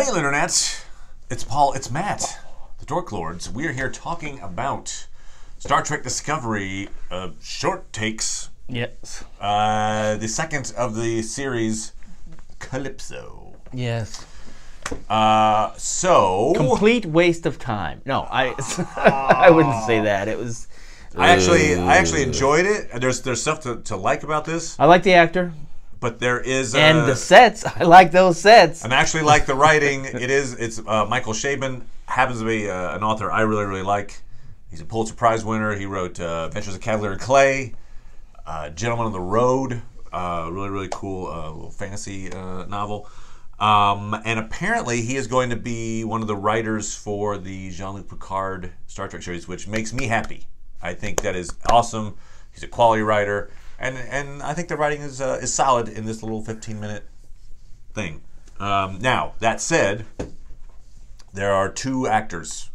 Hail Internet! It's Paul, it's Matt, the Dork Lords. We are here talking about Star Trek Discovery short takes. Yes. The second of the series, Calypso. Yes. So complete waste of time. No, I wouldn't say that. It was. I actually enjoyed it. There's stuff to like about this. I like the actor. But there is and the sets. I like those sets. And I actually like the writing. It's Michael Chabon, happens to be an author I really like. He's a Pulitzer Prize winner. He wrote Adventures of Cavalier and Clay, Gentleman on the Road, really cool little fantasy novel. And apparently he is going to be one of the writers for the Jean-Luc Picard Star Trek series, which makes me happy. I think that is awesome. He's a quality writer. And I think the writing is solid in this little 15-minute thing. Now, that said, there are two actors.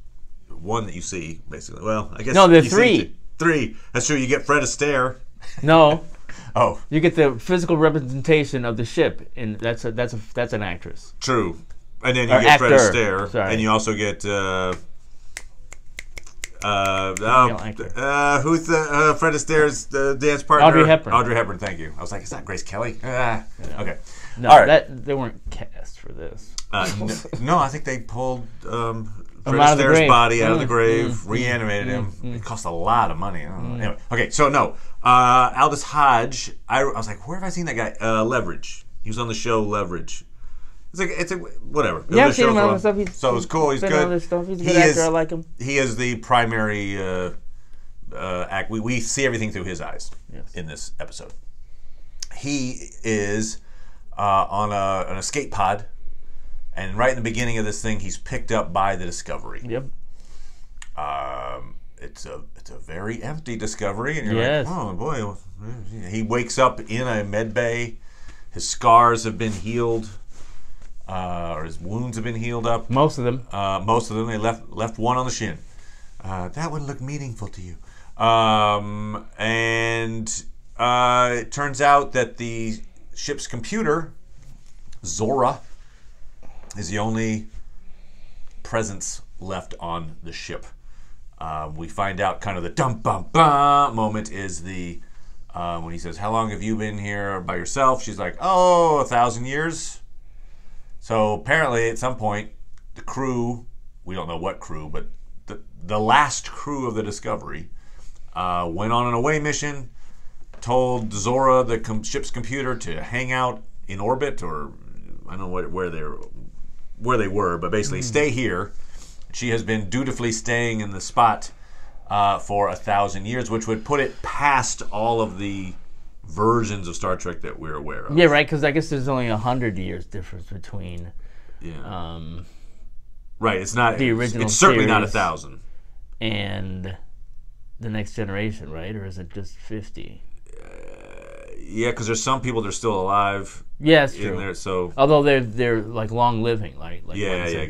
One that you see, basically. Well, I guess... No, there are three. Three. That's true. You get Fred Astaire. No. Oh. You get the physical representation of the ship, and that's an actress. True. And then you get Fred Astaire. Sorry. And you also get... who's the Fred Astaire's dance partner? Audrey Hepburn. Audrey Hepburn, thank you. I was like, is that Grace Kelly? Okay. No, all right. They weren't cast for this. No, I think they pulled Fred Astaire's body out of the grave, reanimated him. It cost a lot of money. Anyway, okay, so no. Aldis Hodge, I was like, where have I seen that guy? Leverage. He was on the show Leverage. It's a whatever. Yeah, I've seen him on other stuff. So it's cool. He's good. Other stuff. He's a good actor. I like him. He is the primary act. We see everything through his eyes in this episode. He is on an escape pod, and right in the beginning of this thing, he's picked up by the Discovery. Yep. It's a very empty Discovery, and you're like, oh boy. He wakes up in a med bay. His scars have been healed. Or his wounds have been healed up. Most of them. They left one on the shin. That wouldn't look meaningful to you. It turns out that the ship's computer, Zora, is the only presence left on the ship. We find out kind of the dum-bum-bum moment is the when he says, how long have you been here by yourself? She's like, 1,000 years. So apparently at some point, the crew, we don't know what crew, but the last crew of the Discovery went on an away mission, told Zora, the ship's computer, to hang out in orbit, or I don't know where they were, but basically stay here. She has been dutifully staying in the spot for 1,000 years, which would put it past all of the versions of Star Trek that we're aware of. Yeah, right, because I guess there's only 100 years difference between right, it's not the original it's certainly not series 1,000 and the Next Generation, right? Or is it just 50? Yeah, because there's some people that are still alive. Yeah, that's true. There, so although they're like long living, like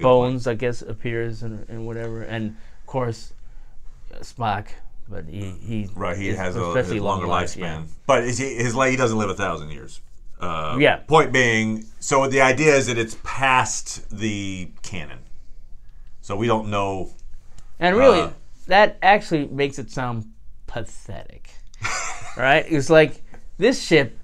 Bones, I guess, appears and whatever, and of course Spock. But he has a longer lifespan. Yeah. But he doesn't live 1,000 years. Yeah. Point being, so the idea is that it's past the canon. So we don't know. And really, that actually makes it sound pathetic. Right? It's like, this ship,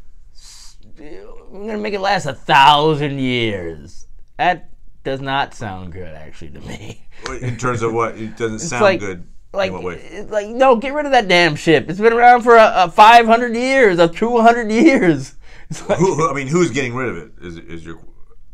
we're going to make it last 1,000 years. That does not sound good, actually, to me. In terms of what? It doesn't sound good. No, get rid of that damn ship. It's been around for 500 years, 200 years. Like, who's getting rid of it?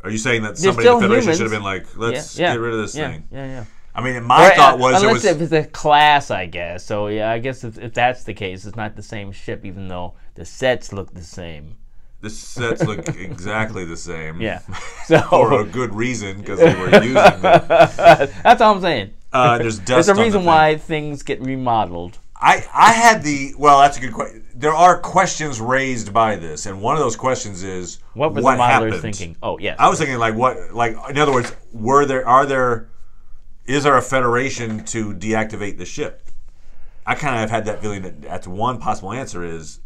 Are you saying that somebody in the Federation should have been like, let's get rid of this thing? Yeah. My thought was unless if it's a class, I guess. So yeah, I guess if that's the case, it's not the same ship, even though the sets look the same. The sets look exactly the same. Yeah. So for a good reason, because they were using them. That's all I'm saying. There's dust. There's a reason why things get remodeled. That's a good question. There are questions raised by this, and one of those questions is what were the modelers thinking? Oh, yes. I was thinking in other words, is there a Federation to deactivate the ship? I kind of have had that feeling that that's one possible answer is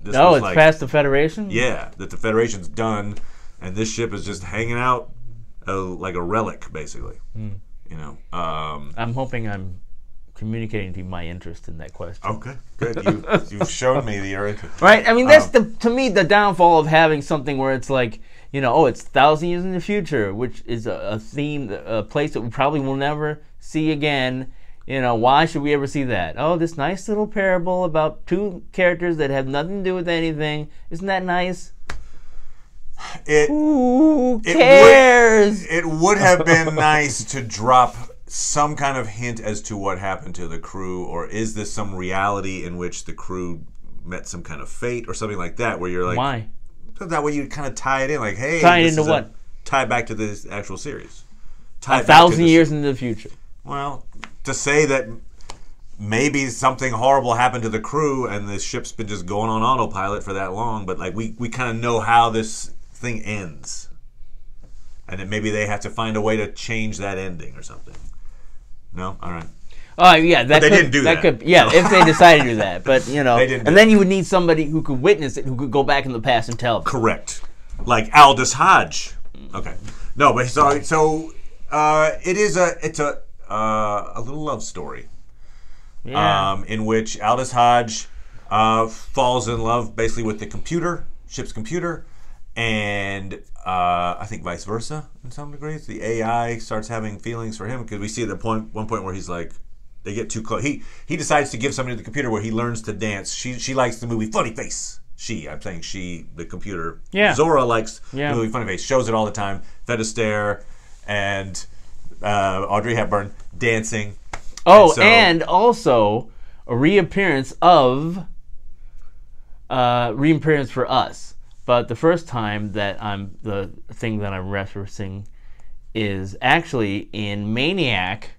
it's past the Federation? Yeah, that the Federation's done and this ship is just hanging out like a relic, basically. You know. I'm hoping I'm communicating to you my interest in that question. Okay, good. You've shown me the urge. Right? I mean, that's to me the downfall of having something where it's like, you know, oh, it's 1,000 years in the future, which is a theme, a place that we probably will never see again. You know, why should we ever see that? Oh, this nice little parable about two characters that have nothing to do with anything. Isn't that nice? Who cares? It would have been nice to drop some kind of hint as to what happened to the crew, or is this some reality in which the crew met some kind of fate or something like that, where you're like, why? So that way you kind of tie it in, like, hey, tie it into what? Tie back to the actual series. 1,000 years into the future. Well, to say that maybe something horrible happened to the crew and the ship's been just going on autopilot for that long, but like we kind of know how this thing ends, and then maybe they have to find a way to change that ending or something. No, all right. Oh yeah, they didn't do that. If they decided to do that, but you know, they didn't and then you would need somebody who could witness it, who could go back in the past and tell them. Correct, like Aldis Hodge. Okay, no, but so it's a little love story. Yeah. In which Aldis Hodge falls in love basically with the ship's computer, and I think vice versa in some degrees. The AI starts having feelings for him, because we see at one point where he's like, they get too close. He decides to give something to the computer where he learns to dance. She likes the movie Funny Face. The computer. Yeah. Zora likes the movie Funny Face. Shows it all the time. Fred Astaire and Audrey Hepburn dancing. Oh, and also a reappearance for us. But the first time that the thing that I'm referencing is actually in Maniac.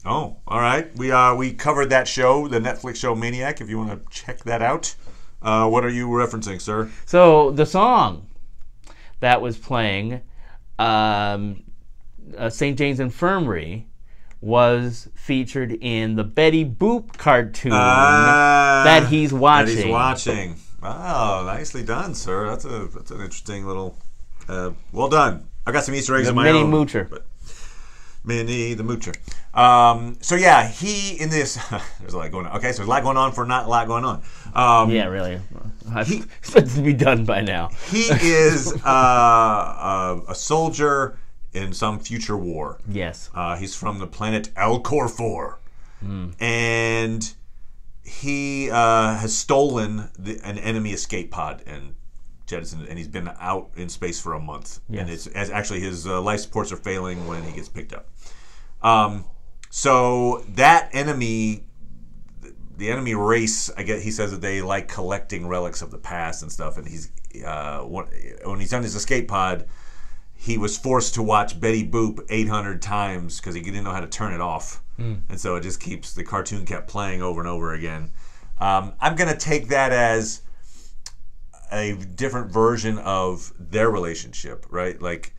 Oh, all right. We covered that show, the Netflix show Maniac. If you want to check that out, what are you referencing, sir? So the song that was playing, St. James Infirmary, was featured in the Betty Boop cartoon that he's watching. Oh, nicely done, sir. That's an interesting little. Well done. I got some Easter eggs in my Mini own. Moocher. Minnie the Moocher. So yeah, he in this. There's a lot going on. Okay, so there's a lot going on for not a lot going on. Yeah, really. It's supposed to be done by now. He is a soldier in some future war. Yes. He's from the planet Alcor 4. And he has stolen an enemy escape pod and jettisoned it, and he's been out in space for a month. Yes. And actually his life supports are failing when he gets picked up. So that enemy, the enemy race, I guess he says that they like collecting relics of the past and stuff, and he's when he's on his escape pod, he was forced to watch Betty Boop 800 times because he didn't know how to turn it off. And so it just the cartoon kept playing over and over again. I'm going to take that as a different version of their relationship, right? Like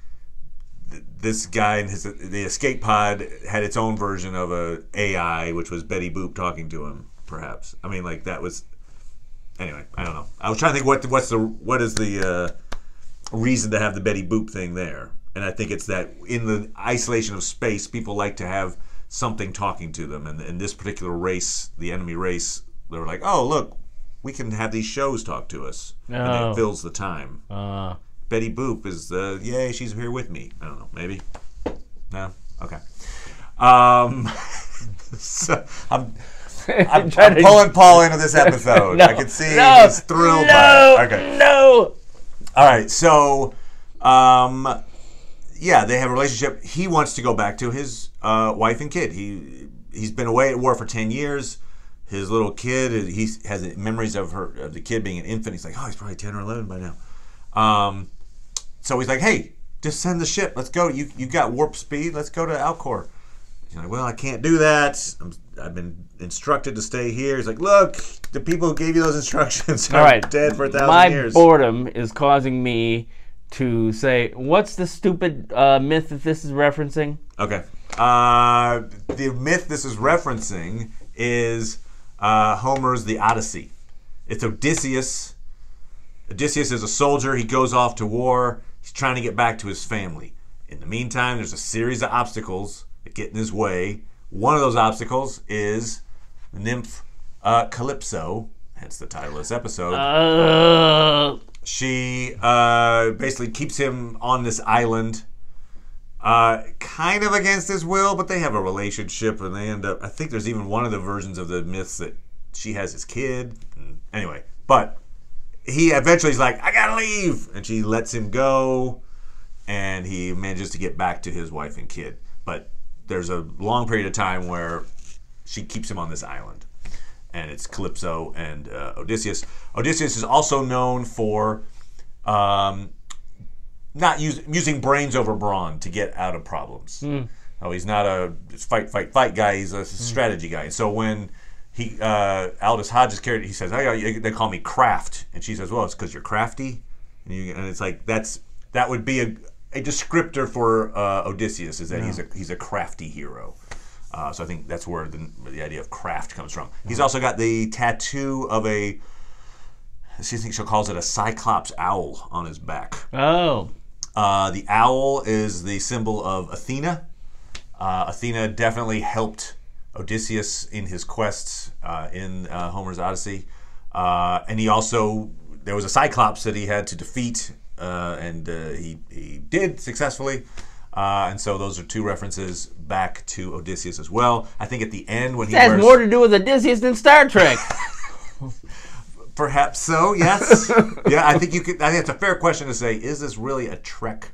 this guy and the escape pod had its own version of a AI, which was Betty Boop talking to him, perhaps. I mean, like that was... Anyway, I don't know. I was trying to think what is the reason to have the Betty Boop thing there, and I think it's that in the isolation of space, people like to have something talking to them, and in this particular race, the enemy race, they were like, oh look, we can have these shows talk to us, and it fills the time. Betty Boop is yay, she's here with me. I don't know, maybe. No, okay. So I'm pulling Paul into this episode. I can see he's thrilled by it. Okay. No. All right, so, yeah, they have a relationship. He wants to go back to his wife and kid. He's been away at war for 10 years. His little kid, he has memories of the kid being an infant. He's like, oh, he's probably 10 or 11 by now. So he's like, hey, just send the ship. Let's go. You got warp speed. Let's go to Alcor. He's like, well, I can't do that. I've been instructed to stay here. He's like, look, the people who gave you those instructions are dead for 1,000 years. My boredom is causing me to say, what's the stupid myth that this is referencing? Okay. The myth this is referencing is Homer's The Odyssey. It's Odysseus. Odysseus is a soldier. He goes off to war. He's trying to get back to his family. In the meantime, there's a series of obstacles that get in his way. One of those obstacles is the nymph Calypso, hence the title of this episode. She basically keeps him on this island, kind of against his will, but they have a relationship, and they end up, I think there's even one of the versions of the myths that she has his kid. Anyway, but he eventually is like, I gotta leave, and she lets him go, and he manages to get back to his wife and kid. But there's a long period of time where she keeps him on this island, and it's Calypso and Odysseus. Odysseus is also known for not using brains over brawn to get out of problems. Oh, he's not a fight guy. He's a strategy guy. So when Aldis Hodge is carried, he says, "Oh, they call me Craft," and she says, "Well, it's because you're crafty." And it's like that would be a descriptor for Odysseus, is that he's a crafty hero. So I think that's where the idea of craft comes from. He's also got the tattoo of I think she calls it a cyclops owl on his back. Oh. The owl is the symbol of Athena. Athena definitely helped Odysseus in his quests in Homer's Odyssey. And there was a cyclops that he had to defeat, and he did successfully. And so those are two references back to Odysseus as well. I think at the end when that has more to do with Odysseus than Star Trek. Perhaps so, yes. Yeah, I think it's a fair question to say, is this really a Trek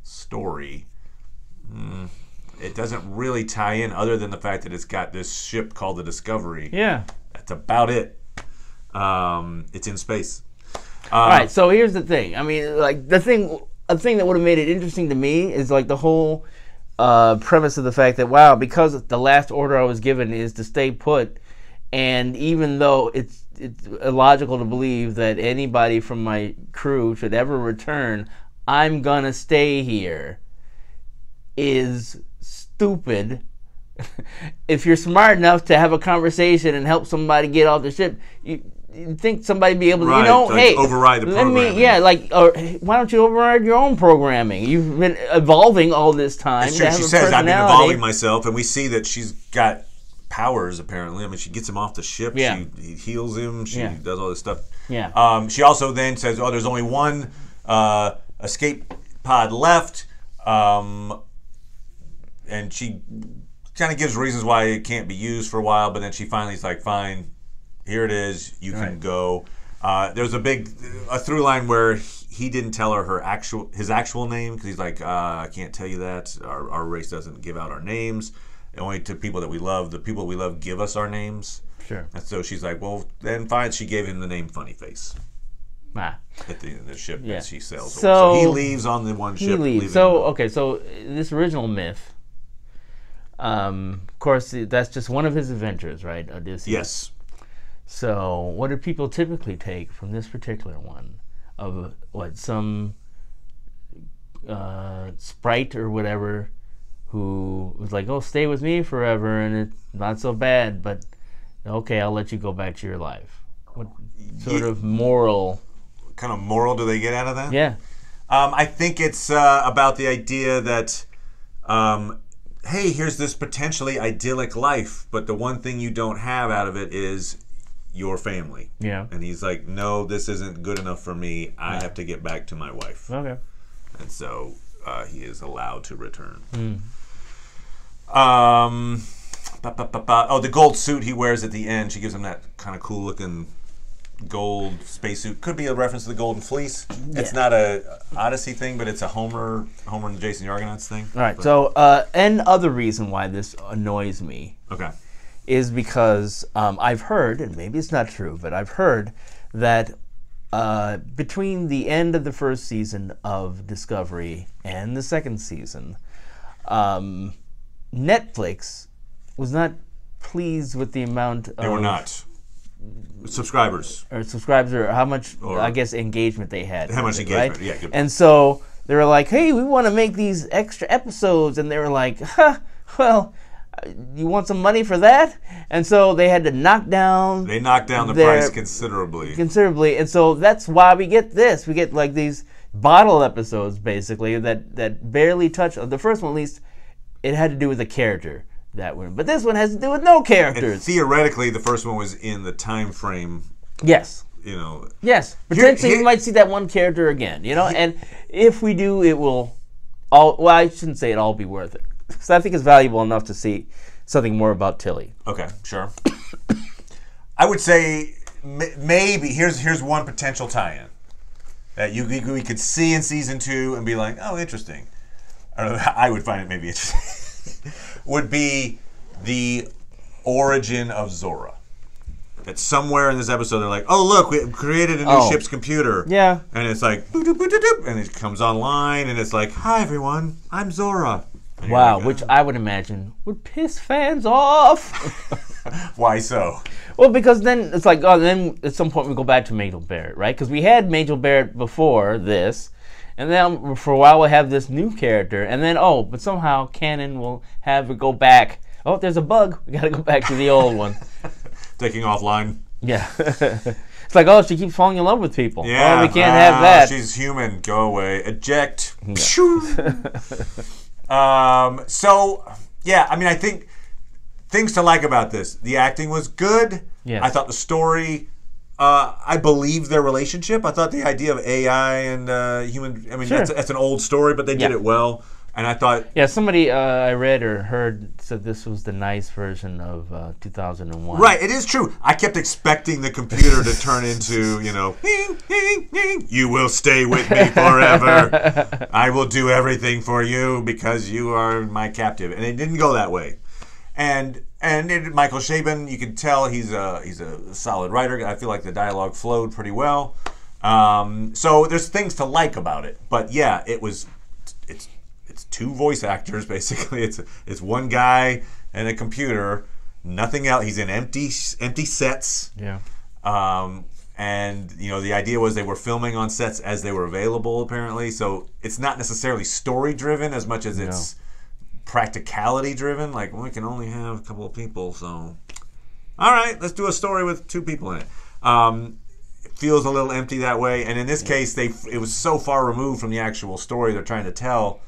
story? It doesn't really tie in, other than the fact that it's got this ship called the Discovery. Yeah. That's about it. It's in space. All right, so here's the thing. I mean, like, a thing that would have made it interesting to me is like the whole premise of the fact that, wow, because the last order I was given is to stay put, and even though it's illogical to believe that anybody from my crew should ever return, I'm gonna stay here, is stupid. If you're smart enough to have a conversation and help somebody get off the ship, you'd think somebody would be able to, like, hey, override the programming. Why don't you override your own programming? You've been evolving all this time. It's true. She says, I've been evolving myself, and we see that she's got powers, apparently. I mean, she gets him off the ship. Yeah. She heals him. She does all this stuff. Yeah. She also then says, there's only one escape pod left, and she kind of gives reasons why it can't be used for a while, but then she finally is like, fine, here it is, you can go. There's a through line where he didn't tell her his actual name, because he's like, I can't tell you that. Our race doesn't give out our names. Only to people that we love. The people we love give us our names. Sure. And so she's like, well, then fine. She gave him the name Funny Face. At the ship that she sails. So he leaves on the one ship. He leaves. So this original myth, of course, that's just one of his adventures, right, Odysseus? Yes. So what do people typically take from this particular one? Of some sprite or whatever, who was like, oh, stay with me forever, and it's not so bad, but okay, I'll let you go back to your life. What sort of moral? Kind of moral do they get out of that? Yeah. I think it's about the idea that, hey, here's this potentially idyllic life, but the one thing you don't have out of it is your family. Yeah. And he's like, no, this isn't good enough for me. I have to get back to my wife. Okay. And so he is allowed to return. The gold suit he wears at the end, she gives him that kind of cool looking gold spacesuit. Could be a reference to the Golden Fleece. Yeah. It's not a Odyssey thing, but it's a Homer and Jason the Argonauts thing. All right. So, another reason why this annoys me, is because I've heard, and maybe it's not true, but I've heard that between the end of the first season of Discovery and the second season, Netflix was not pleased with the amount of... They were not. Subscribers, or how much, I guess, engagement they had. How much engagement, right? Yeah. Good. And so they were like, hey, we want to make these extra episodes. And they were like, well, you want some money for that? And so they had to knock down... They knocked down the price considerably. And so that's why we get this. We get like these bottle episodes, basically, that barely touch. The first one, at least, it had to do with the character that one. But this one has to do with no characters. And theoretically, the first one was in the time frame. Yes. You know. Yes. Potentially, we might see that one character again. You know, and if we do, it will all. Well, I shouldn't say it all be worth it, because I think it's valuable enough to see something more about Tilly. Okay, sure. I would say maybe here's one potential tie-in that we could see in season 2 and be like, oh, interesting. I would find it maybe interesting. Would be the origin of Zora. That somewhere in this episode they're like, oh look, we created a new ship's computer. Yeah. And it's like, boop, doop, boop, doop, doop, and it comes online and it's like, hi everyone, I'm Zora. And wow, like, which I would imagine would piss fans off. Why so? Well, because then it's like, oh, then at some point we go back to Majel Barrett, right? Because we had Majel Barrett before this, and then for a while we'll have this new character, and then, but somehow canon will have it go back. Oh, there's a bug. We got to go back to the old one. Taking offline. Yeah. It's like, she keeps falling in love with people. Yeah. Oh, we can't have that. She's human. Go away. Eject. Yeah. So, yeah, I mean, I think things to like about this. The acting was good. Yes. I thought the story, I believed their relationship. I thought the idea of AI and human, I mean, sure. that's an old story, but they did it well. And I thought... Yeah, somebody I read or heard said this was the nice version of 2001. Right, it is true. I kept expecting the computer to turn into, you will stay with me forever. I will do everything for you because you are my captive. And it didn't go that way. And Michael Chabon, you can tell he's a solid writer. I feel like the dialogue flowed pretty well. So there's things to like about it. But yeah, it's 2 voice actors basically. It's one guy and a computer, nothing else. He's in empty sets. Yeah. And the idea was they were filming on sets as they were available apparently. So it's not necessarily story driven as much as it's practicality driven. Like, we can only have a couple of people, so all right, let's do a story with 2 people in it. It feels a little empty that way. And in this case, it was so far removed from the actual story they're trying to tell.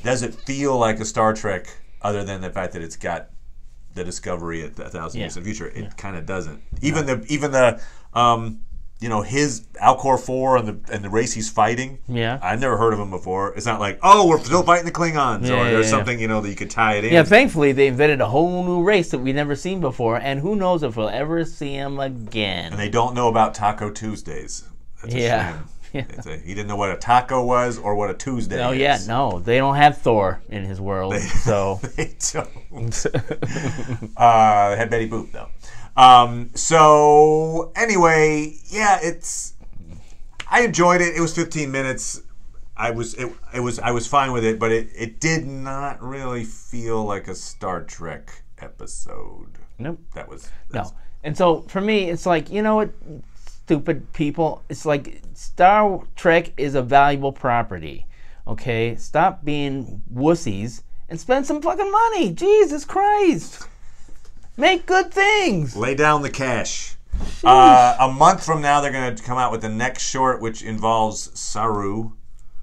Does it feel like a Star Trek other than the fact that it's got the Discovery at 1,000 years in the future? It kind of doesn't. Even the his Alcor 4 and the race he's fighting. Yeah. I've never heard of him before. It's not like, oh, we're still fighting the Klingons, or there's something that you could tie it in. Yeah, thankfully they invented a whole new race that we've never seen before, and who knows if we'll ever see them again. And they don't know about Taco Tuesdays. That's a shame. Yeah. He didn't know what a taco was or what a Tuesday is. Oh, yeah, no. They don't have Thor in his world, so. They don't. They had Betty Boop, though. So, anyway, yeah, I enjoyed it. It was 15 minutes. I was fine with it, but it did not really feel like a Star Trek episode. Nope. No. And so, for me, it's like, you know what? Stupid people. It's like Star Trek is a valuable property. Okay? Stop being wussies and spend some fucking money. Jesus Christ. Make good things. Lay down the cash. A month from now, they're going to come out with the next short, which involves Saru.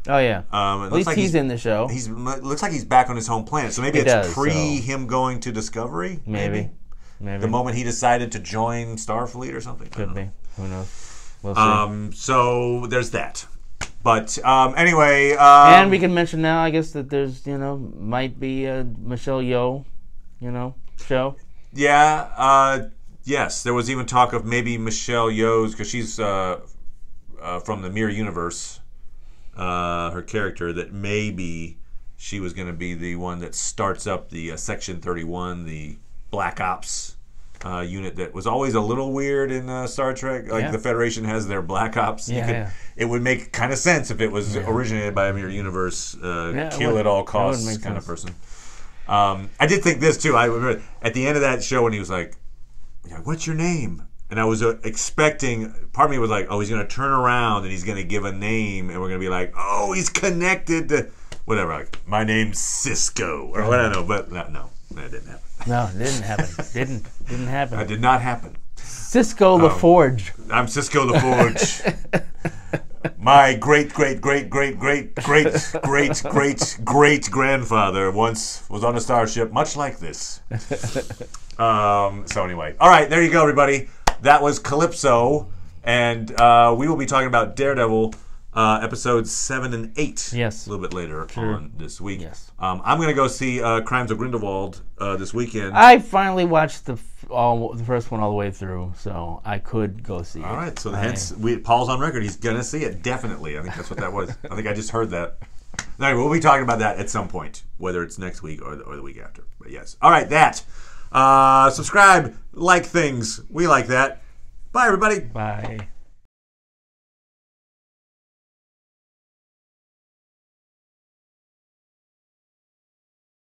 Oh, yeah. At least like he's in the show. Looks like he's back on his home planet. So maybe it's him going to Discovery? Maybe. The moment he decided to join Starfleet or something? Could be. Who knows? We'll see. So there's that. But anyway... and we can mention now, I guess, that there's, might be a Michelle Yeoh, show. Yeah. Yes. There was even talk of maybe Michelle Yeoh's, because she's from the Mirror Universe, her character, that maybe she was going to be the one that starts up the Section 31, the Black Ops unit that was always a little weird in Star Trek. Like the Federation has their Black Ops. It would make kind of sense if it was originated by a Mirror Universe, kill at all costs kind of person. I did think this too. I remember at the end of that show when he was like, "What's your name?" And I was expecting. Part of me was like, "Oh, he's going to turn around and he's going to give a name, and we're going to be like, oh, he's connected to whatever. Like, my name's Cisco or what I don't know." But no, that didn't happen. No, it didn't happen. Didn't happen. It did not happen. Cisco the Forge. I'm Cisco the Forge. My great grandfather once was on a starship much like this. So anyway, all right, there you go, everybody. That was Calypso, and we will be talking about Daredevil episodes 7 and 8. Yes. A little bit later on this week. Yes. I'm going to go see Crimes of Grindelwald this weekend. I finally watched the first one all the way through, so I could go see it. All right, so hence Paul's on record. He's going to see it, definitely. I think that's what that was. I think I just heard that. Anyway, we'll be talking about that at some point, whether it's next week or the week after. But yes. All right, that. Subscribe, like things. We like that. Bye, everybody. Bye.